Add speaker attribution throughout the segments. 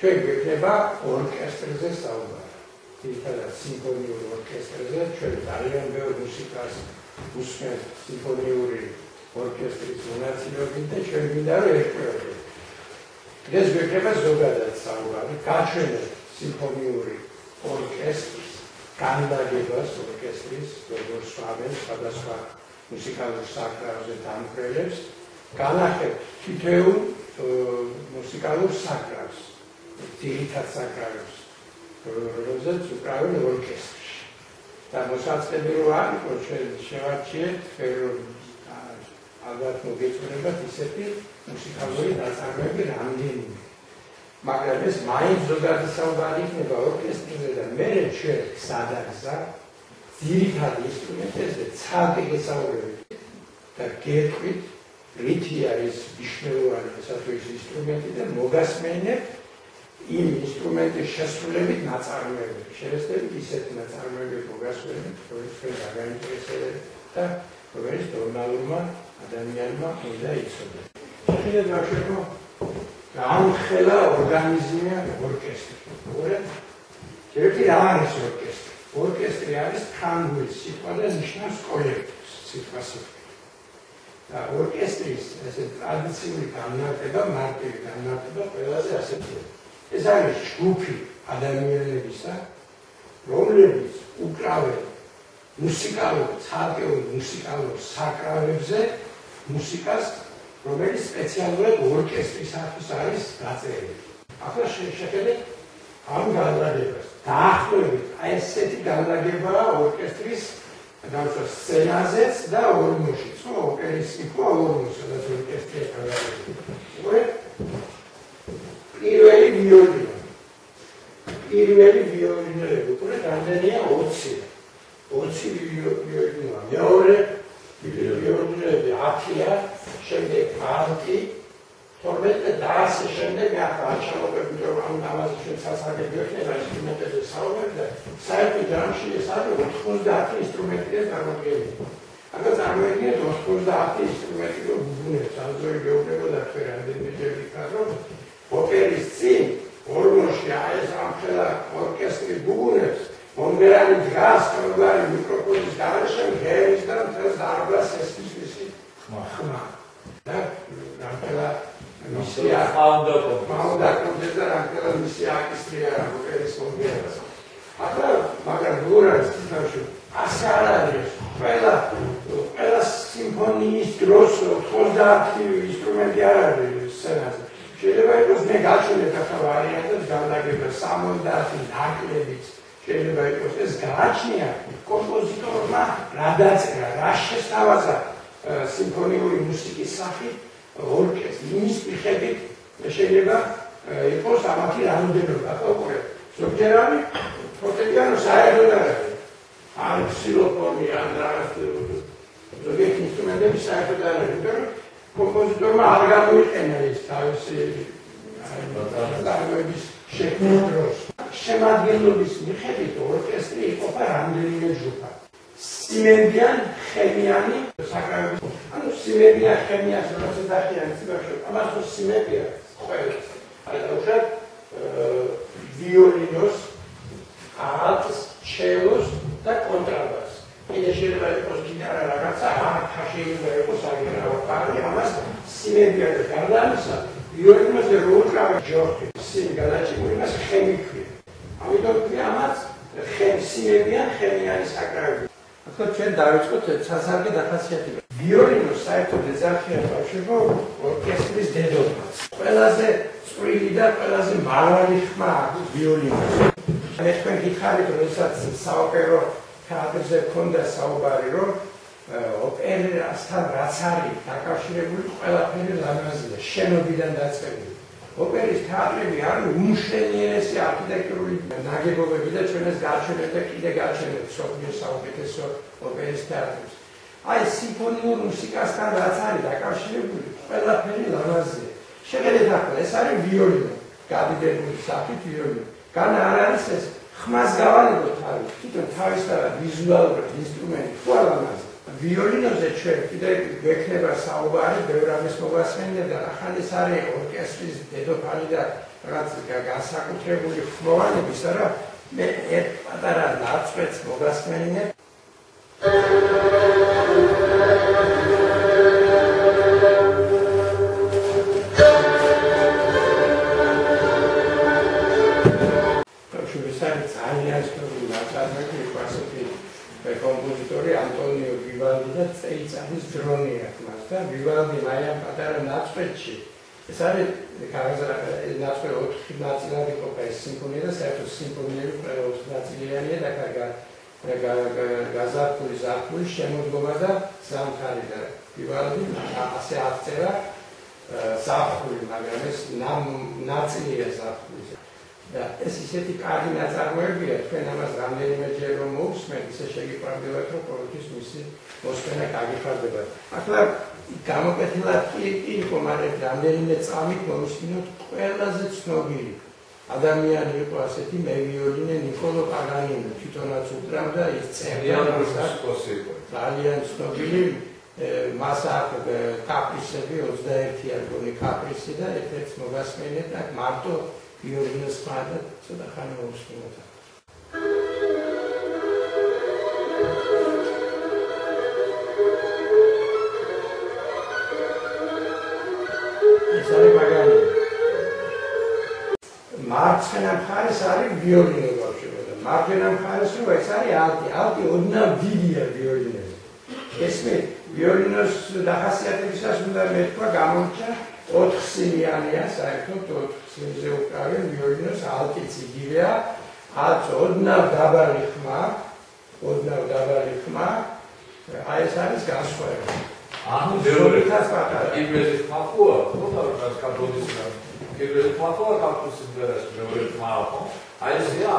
Speaker 1: ჩვენ გვექნება ორკესტრზე საუბარი. Ძირითადად სიმფონიური ორკესტრზე ჩვენ ძალიან ბევრ მუსიკას უსმენთ სიმფონიური ორკესტრის მონაწილეობით და ჩვენ გვინდა რომ ერთგვარად. ეს გვექნება ზოგადად საუბარი, გაჩვენებთ სიმფონიური ორკესტრის განლაგებას ორკესტრის, როგორც swabens, სხვადასხვა მუსიკალურ საკრავებზე დამხრელებს, განახებთ თითოეულ მუსიკალურ საკრავს, ძირითად საკრავებს, რომელზეც უკრავენ ორკესტრში. და მოსაწყები რო არ იყოს, ჩვენ შევარჩიეთ, რომ ალბათ მოგეწონებათ ისეთი მუსიკალური ნაწარმოები რამდენიმე. მაგრამ ეს მაინც ზოგადი საუბარი იქნება ორკესტრზე და მე ჩვენ სადაგზა ძირითად ინსტრუმენტებზე ცალკე გესაუბრებით და გეტყვით რითი არის მნიშვნელოვანი ესათვის ინსტრუმენტი და მოგასმენებთ იმ ინსტრუმენტის შესრულებით ნაწარმოებები. შევეცდებით ისეთი ნაწარმოებები მოგასმენებთ, რომელიც ჩვენ დაგაინტერესებთ და რომელიც ნორმალურმა ადამიანმა უნდა იცოდეს. შეიძლება ბავშვებო, გამხელა ორგანიზმია ორკესტრი. უბრალოდ ერთი რა არის ორკესტრი? ორკესტრი არის ფრანგული სიტყვა და ნიშნავს კოლექტივს, სიტყვას. და ორკესტრის ესე ტრადიციული განმარტება, მარტივი განმარტება ყველაზე ასეთია. ეს არის ჯგუფი ადამიანებისა, რომლებიც უკრავენ მუსიკალურ, ცალკეულ მუსიკალურ საკრავებზე მუსიკას, რომელიც სპეციალურად ორკესტრისათვის არის დაწერილი. ახლა შეხედეთ ამ განლაგებას. დაახლოებით აი ესეთი განლაგებაა ორკესტრის განსხვავ სცენაზეც და ორმოში, ხო, ოპერის იყო ორმოში, სადაც ორკესტრი ეკავია. პირველი ვიოლინოები უკვე რამდენია 20. 20 ვიოლინოა. მეორე ვიოლინოები 10-ია, შემდეგ 10, 12 და ასე შემდეგ ახლა ჩამოვედი რომ ამაზე ჩვენ სასარგებლო იქნება ინსტრუმენტებზე საუბარი და საერთო ჯამში ეს არის 90 ინსტრუმენტია წარმოდგენილი. ახლა წარმოიდგინეთ 90 ინსტრუმენტი რომ ბუბნებს, აზრები გეუბნებოდა თქვენ რამდენიმეჯერ იქნება რომ ოპერის წინ ორმოში აი ეს ამხელა ორკესტრი ბუბნებს მომღერალი დგას ყოველგვარი მიკროფონის გარეშე ღერის და მთელს დარბაზს ესმის მისი ხმა. და ამხელა მისია მაუნდა კომპიუტერ და ამხელა მისია აკისტრია ოპერის მომღერალს. ახლა მაგრამ გურას თვითონში ასე არ არის. ყველა სიმფონიის დროს 90 ინსტრუმენტი არ არის სცენაზე. შეიძლება იყოს მე გაჩვენეთ ახლა ვარიანტებს განლაგება 70 ნაკლებიც შეიძლება იყოს ეს გააჩნია კომპოზიტორმა რა დაწერა, რა შესთავაზა სიმფონიური მუსიკის სახით ორკესტრი. იმის მიხედვით შეიძლება იყოს ამათი რაოდენობა, ხო ყურე. ზოგჯერ არის ფორტეპიანო საერთოდ არ არის. ან ქსილოფონი, ან რაღაც ზოგიერთი ინსტრუმენტები საერთოდ არ არის, იმიტომ რომ კომპოზიტორმა არ გამოიყენა ის თავისი წარმოების შექმნის დროს. შემადგენლობის მიხედვით ორკესტრი იყოფა რამდენიმე ჯგუფად. სიმებიან, ხემიანი საკრავები. ანუ სიმებიან, ხემიანს როცა დახიან ციფრში, ამას ხო სიმებია ყველა. აუშვათ ვიოლინოს, ალტს, ჩელოს და კონტრაბასს. კიდე შეიძლება იყოს გიტარა რაღაცა, აქ შეიძლება იყოს აგერავა პარტი, ამას სიმებია და გარდა ამისა, ვიოლინოზე რო უკრავენ ჯორჯი, სიმი გადაჭიმული, მას ხემი ქვია. ამიტომ ქვია ამას სიმებიან, ხემიანი საკრავები. ახლა ჩვენ დავიწყოთ სასარგე დახასიათება. ვიოლინოს საერთოდ ეძახიან ბავშვებო ორკესტრის დედოფალს. ყველაზე წვრილი და ყველაზე მრავალი ხმა აქვს ვიოლინოს. მე თქვენ გითხარით, როდესაც საოპერო თეატრზე ქონდა საუბარი, რომ ოპერასთან რაც არის დაკავშირებული ყველაფერი ლამაზია, შენობიდან დაწყებული. ოპერის თეატრები არის უმშვენიერესი არქიტექტურული ნაგებობები და ჩვენ ეს გაჩვენებთ და კიდე გაჩვენებთ მსოფლიოს საუკეთესო ოპერის თეატრებს. აი სიმფონიურ მუსიკასთან რაც არის დაკავშირებული ყველაფერი ლამაზია. შეხედეთ ახლა ეს არის ვიოლინო, გადიდებული სახით ვიოლინო. განა არ არის ეს ხმას გავალებოთ არის, თვითონ თავისთავად ვიზუალურად ინსტრუმენტი თუ არ ლამაზია. ვიოლინოზე ჩვენ კიდე გვექნება საუბარი, ბევრ ამის მოგასმენია და ახლა ეს არის ორკესტრის დედოფალი და რაღაც განსაკუთრებული ხმოვანების, არა მე ერთ პატარა ნაწყვეტს მოგასმენინებ. ძალიან სწორი ნაწარმოები იყო ასეთი კომპოზიტორი ანტონიო ვივალდი და წელიწადის დრონი აქვს მას და ვივალდი მაიამ პატარა ნაწყვეტში ეს არის ნაწყვეტი 4 ნაწილად იყოფა ეს სიმფონია და საერთოდ სიმფონიები 4 ნაწილიანია და გაზაფხული ზაფხული შემოდგომა და ზამთარი და ვივალდი ასე აღწერა ზაფხული მაგრამ ეს ნაწილია ზაფხულის და ეს ისეთი კარგი ნაწარმოებია, თქვენ ამას რამდენიმეჯერ რომ მოусმენთ, ისე შეგიყვარდებათ, რომ ყოველთვის მისი მოსმენა გაგიფარდებათ. ახლა გამოკვეთილად კი იყო, მაგრამ რამდენიმე წამით მომისმინოთ ყველაზე ცნობილი ადამიანი იყო ასეთი მევიოლინე ნიკოლო პაგანინი, თვითონაც უკრავდა ის ძალიან ცნობილი მას აქვს კაპრისები 21 ალბომი კაპრისი და ერთ-ერთ მოგასმენეთ და მარტო ვიოლინის ხმადა ცოტა ხანი მოусმინოთ. ეს არის პაგანინი. მარცხენა მხარეს არის ვიოლინო ბავშვებო და მარჯვენა მხარეს რო ეს არის ალტი. ალტი ოდნავ დიდია ვიოლინოზე. ესმე ვიოლინოს დახასიათებისას უნდა მეთქვა გამორჩა 4 სიმიანია, საერთოდ 4 სიმზე უკრავენ ვიოლინოს ალტიც იგივეა, ალტს ოდნავ დაბალი ხმა, აი ეს არის განსხვავება.
Speaker 2: ანუ მეორე პირველი ხმა ყოა, თორემ კაბონის პირველი ხმა ყოა კაპუსის ვერას მეორე ხმა ხო? აი ესია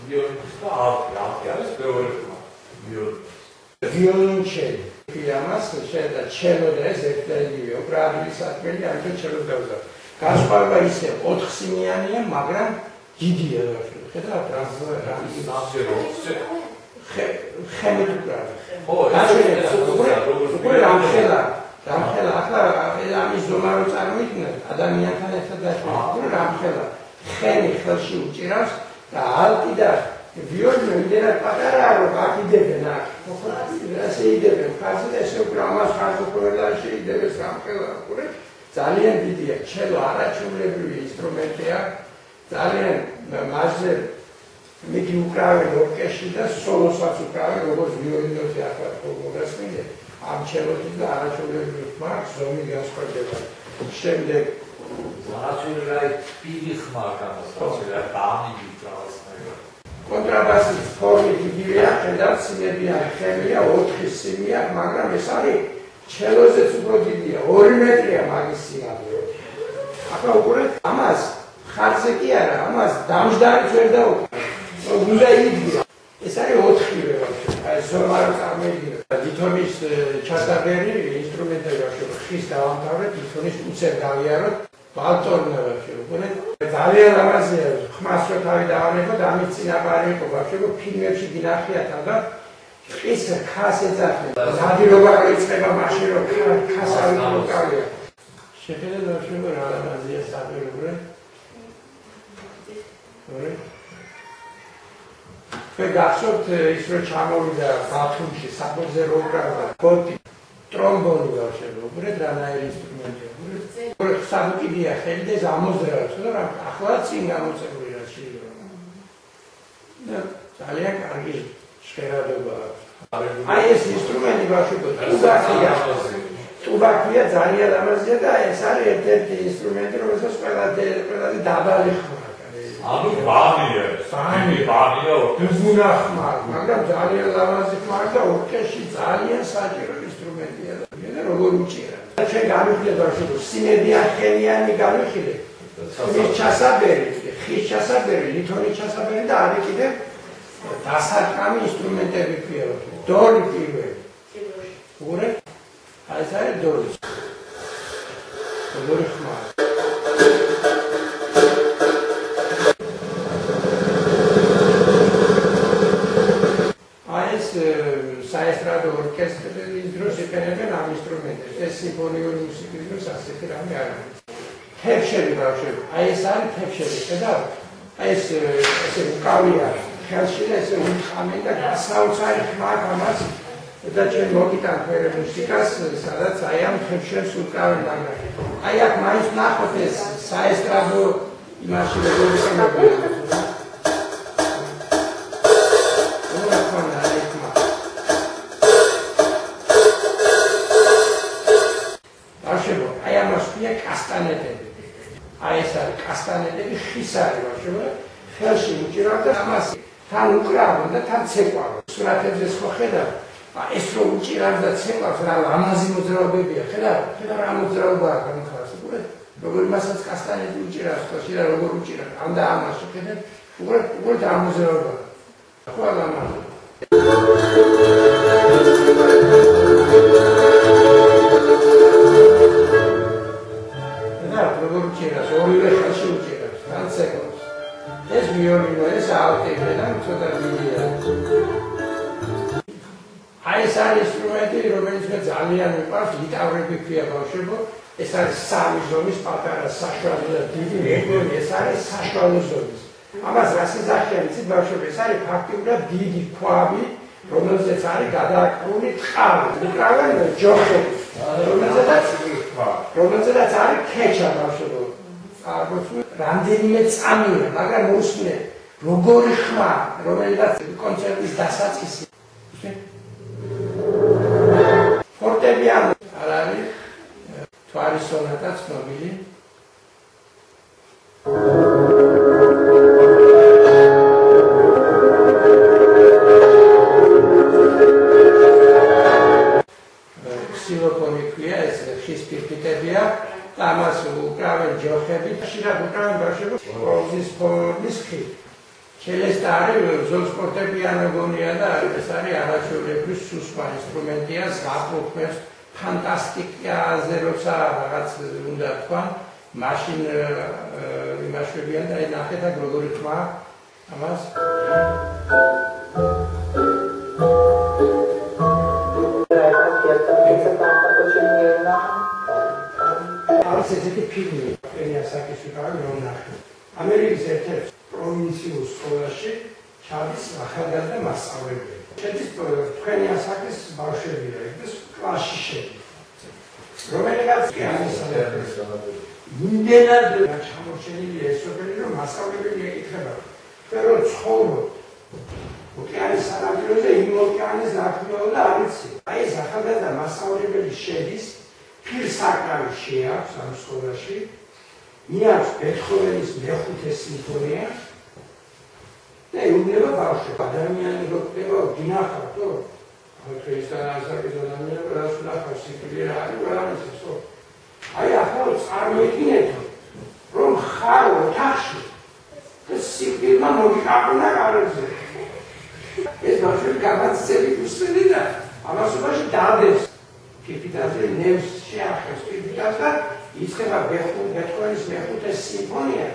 Speaker 2: ვიოლინოს და ალტი არის მეორე ხმა.
Speaker 1: ვიოლონჩელი. ამას შედა ჩელო და ეს ერთადია, უკრავი სათქმელი ამიტომ ჩელოს დავზა. განსხვავება ისე 4 სიმიანია, მაგრამ დიდია რა ხედავთ რა ხემით უკრავი. ხო, უკვე რამხელა, ახლა ამის ზომა რო წარმოიდგინეთ, ადამიანთან ერთად დაშვება, უკვე რამხელა. ხენი ხელში უჭირავს და ალტი და ვიოლინო იმდენად პატარაა, რომ აკიდებენ აქ. ასე იდებენ ხაზი და ესე უკვე ამას ხაზობრივად შეიდებენ რამხელა უკვე. ძალიან დიდია, ჩელო არაჩვეულებრივი ინსტრუმენტია, ძალიან მასზე მიგი უკრავენ ორკესტრში და სოლოსაც უკრავენ, როგორც ვიოლინოზე ახლა მოგასმენთ, ამ ჩელოთი და არაჩვეულებრივი ხმა ზომი განსხვავდება. შემდეგ
Speaker 2: არაჩვეულებრივი პირი ხმა განსხვავდება, დამიგი უკრავს.
Speaker 1: კონტრაბასის ფორმით იგივეა, ხედავთ სიმებიანი ხემია, 4 სიმია, მაგრამ ეს არის ჩელოზეც უფრო დიდია, 2 მეტრია მაგის სიმაღლე. ახლა უყურეთ, ამას ხარზე კი არა, ამას დამჯდარიც ვერ დაუყურეთ. უნდა იდგა. ეს არის 4-ვე ბავშვი. აი ზომა რო წარმოიდგინეთ. ლითონის ჩასაბერი ინსტრუმენტები ბავშვი, ხის დავამთავრეთ, ლითონის უცებ გავიაროთ. ბალტონი ბავშვი, უყურეთ. ძალიან ლამაზია, ხმას რო თავი დავანებო და ამის წინაპარი იყო ბავშვი, ფილმებში გინახიათ და ის ხას ეძახება. ნადირობა იწყება მაშინ რომ ხასავი უკავია. შეხედეთ ბავშვი, რა ლამაზია საბერუბრე. ორი გახსოვთ ის რომ ჩამოვიდა ბათუმში საფოზე რო უკრავდა კოტი ტრომბონი გავშევ უბრალოდ რანაირი ინსტრუმენტია უბრალოდ სამკიდია ხელი და ამოზრავს რა ახლა წინ გამოწებული რა შეიძლება და ძალიან კარგი შეერადობა აი ეს ინსტრუმენტი ბავშვებო ტუბაკია ძალიან ლამაზია და ეს არის ერთ-ერთი ინსტრუმენტი რომელსაც ყველა დაბალი ხმა
Speaker 2: ანუ ბანია ეს. ბანია
Speaker 1: უგუნა ხმა, მაგრამ ძალიან ლამაზი ხმა და ორკესტრში ძალიან საჭირო ინსტრუმენტია და როგორ უჭირა. ჩვენ გამიხილეთ ბავშვებო, სიმებიან ხენიანი გამიხილეთ. ხის ჩასაბერი, ლითონის ჩასაბერი და არის კიდევ დასარტყამი ინსტრუმენტები ქვია. დორი პირველი. უყურეთ? აი ეს არის დორი. როგორი ხმა. საესტრადო ორკესტრის დროს იყენებენ ამ ინსტრუმენტებს. ეს სიმფონიური მუსიკის დროს ასეთი რამე არ არის. თებშები ბავშვები, აი ეს არის თებშები, ხედავთ? აი ეს ესე უკავია ხელში და ესე უხამენ და გასაოცარი ხმა ამას და ჩვენ მოგიტანთ მერე მუსიკას, სადაც აი ამ თებშებს უკავენ, მაგრამ აი აქ მაინც ნახოთ ეს საესტრადო იმაში როგორ ისმებიან. აი ამას ქვია კასტანეტები. აი ეს არის კასტანეტები, ხის არის ბავშვებო, ხელში უჭირავ და ამას თან უკრავენ და თან ცეკვავენ. სურათებზე ხო ხედავთ? ეს რო უჭირავს და ცეკვავს რა ლამაზი მოძრაობებია, ხედავთ? ხედავთ რა მოძრაობაა განხარს, უყურეთ? როგორ მასაც კასტანეტი უჭირავს, ხოში და როგორ უჭირავს. ამ და ამას ხედავთ? უყურეთ რა მოძრაობაა. ხო ლამაზი. როგორ უჭირავს, ორივე ხელში უჭირავს, თან ცეკვავს. ეს ვიოლინო, ეს ალტი და ცოტა დიდია. აი ეს არის ინსტრუმენტი, რომელიც მე ძალიან მიყვარს, გიტარები ქვია ბავშვებო. ეს არის სამი ზომის პატარა, საშუალო და დიდი მეგონი, ეს არის საშუალო ზომის. ამას რას იზახიან, იცით ბავშვებო, ეს არის ფაქტიურად დიდი ქვაბი, რომელზეც არის გადააკრული ტყავი. უკრავენ ჯოხები, რომელზედაც არის ქეჩა ბავშვებო. რამდენიმე წამია, მაგრამ უსმენ როგორი ხმა, რომელსაც კონცერტის დასაწყისი. ფორტეპიანო არ არის თვარის სონატა ცნობილი. ქსილოფონი ქვია, ეს ხის პირფიტებია. ამას უკრავენ ჯოხები, ხშირად უკრავენ ბავშვებო პროზის ფორმის ხით. ჩელესტა არის ზოგ ფორტეპიანო გონია და ეს არის არაჩვეულებრივი სუსტა ინსტრუმენტია, ზღაპროფეს ფანტასტიკაზე როცა რაღაც უნდა თქვა, მაშინ იმაშვებიან და ნახეთ აქ როგორი ხმა ამას. არის ესეთი ფილმი, პენიასაკის ვიყავი რომ ნახე. ამერიკის ერთ-ერთ პროვინციულ სკოლაში ჩადის ახალგაზრდა მასწავლებელი. შედის პენიასაკის ბავშვები და ეს კლასში შედის. რომელიღაც კი ამისადებს. იმდენად ჩამორჩენილია ეს სოფელი, რომ მასწავლებელი ეკითხება, თქვენ რომ ცხოვრობთ ოკეანის სანაპიროზე, იმ ოკეანის ნახევარზე და არ იცი. აი ეს ახალგაზრდა მასწავლებელი შედის პირსაკრავი შეაქვს ამ სკოლაში, მიაქვს ბეთჰოვენის მეხუთე სიმფონია და ეუბნება ბავშვებს. ადამიანი რო ხდება, დინახავთ, ხო? ქრისტიან ასაკის ადამიანები რას ნახავს, სიკვდილი რა არის, ყველამის ხო? აი ახლა წარმოიდგინეთ, რომ ხარ ოთახში და სიკვდილმა მოგიყაყნა კარებზე. ეს ბავშვები გამაცდებით უსმენენ და ამასობაში დადებს. კირპიტაზე ნევს შეახებს კირპიტას და იწყება ბეთჰოვენის მეხუთე სიმფონია,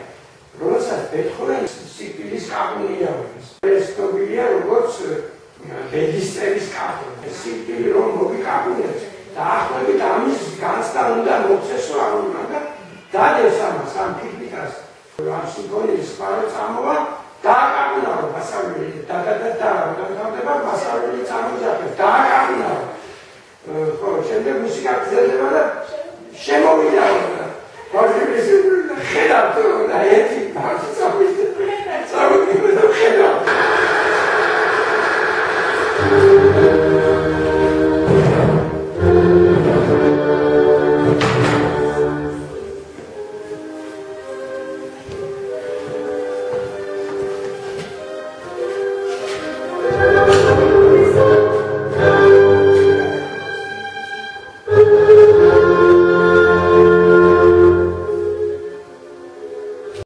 Speaker 1: რომელსაც ბეთჰოვენის სიკვდილის კაბუნია ვინს. ეს თობილია როგორც ბედის წერის კაბუნი. სიკვდილი რომ მოგიკაბუნებს და ახლობით ამის განცდა უნდა მოხსესო არ უნდა და დადევს ამას ამ კირპიტას. ამ სიმფონიის წყარო წამოვა დააკაბუნაო მასწავლებელი და მასწავლებელი წამოძახებს დააკაბუნაო. ხო, შემდეგ მუსიკა გრძელდება და შემოვიდა და ბავშვები ხედავთ და ერთი